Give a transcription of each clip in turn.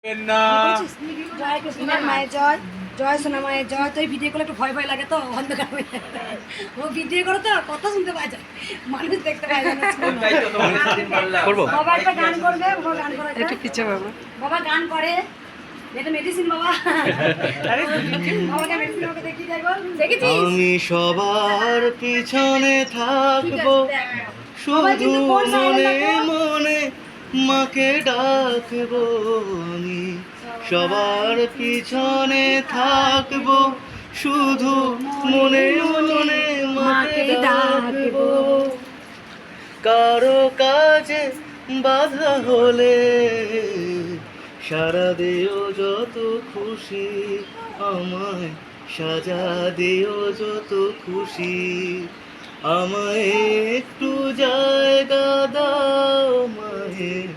জয় কৃষ্ণের মায়ের জয়, জয় সোনা মায়ের জয়। তো এই ভিডিও করলে একটু ভয় ভয় লাগে তো অন্ধকার হয়ে যায়। ও ভিডিও করে তো কথা শুনতে পাওয়া যায়, মানুষ দেখতে পায় না। বাবা একটা গান করবে, বাবা গান করে একটু পিছিয়ে বাবা গান করে, এটা মেডিসিন বাবা। বাবাকে মেডিসিন আমাকে দেখিয়ে দেয়, বল দেখেছিস? আমি সবার পিছনে থাকবো, শুধু মনে মনে মাকে ডাকবো। আমি সবার পিছনে থাকবো, শুধু মনে মনে মাকে ডাকবো। কারো কাজে বাধা হলে সারা দিও যত খুশি, আমায় সাজা দিও যত খুশি। আমায় একটু জায়গা দাও মায়ের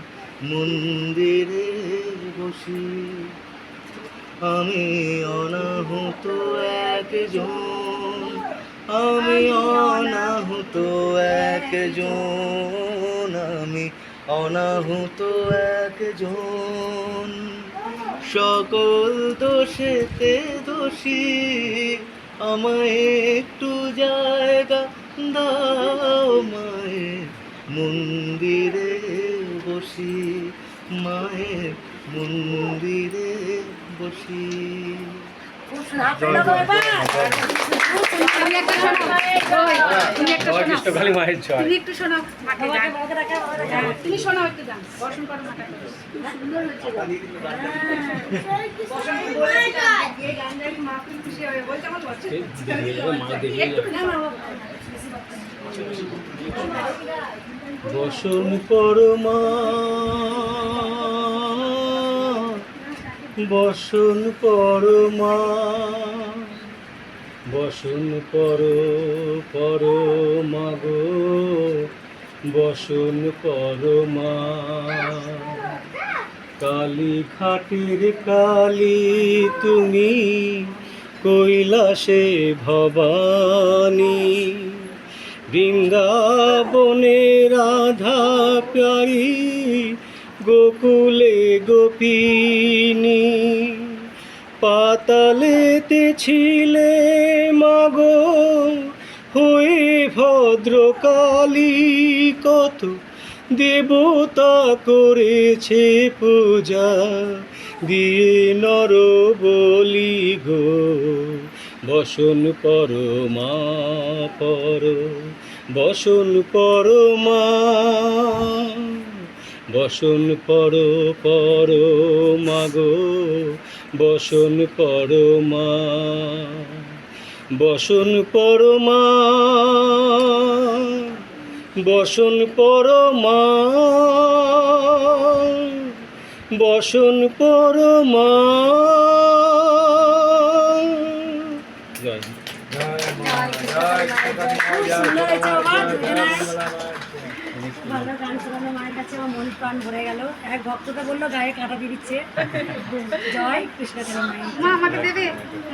মন্দিরে বসি। আমি অনাহুত একজন, আমি অনাহুত একজন, আমি অনাহুত একজন। সকল দোষেতে দোষী, আমায় একটু জায়গা দাও মায়ের মন্দিরে বসি, মায়ের মন্দিরে বসি। তুমি শোনাও একটু গান, বর্ষণ করো মাটা করে। বসন পরমা, বসন পরমা, বসন পরমা গো, বসন পরমা। কালী ঘাটের কালী তুমি, কৈলাসে ভবানী, বৃন্দাবনে রাধা প্যারী, গোকুলে গোপিনী। পাতালেতে ছিলে মাগো হয়ে ভদ্রকালী, কত দেবতা করেছে পূজা দিয়ে নর বলি গো। বসন পরমা পর, বসন পরমা, বসন পর মাগো, বসন পরমা, বসন পরমা, বসন পরমা, বসন পরমা। ভালো গান শোনানো মায়ের কাছে আমার মন প্রাণ ভরে গেল। এক ভক্তটা বললো গায়ে কাঁটা দিয়ে দিচ্ছে। জয় কৃষ্ণ মায়ের। মা আমাকে দেবে।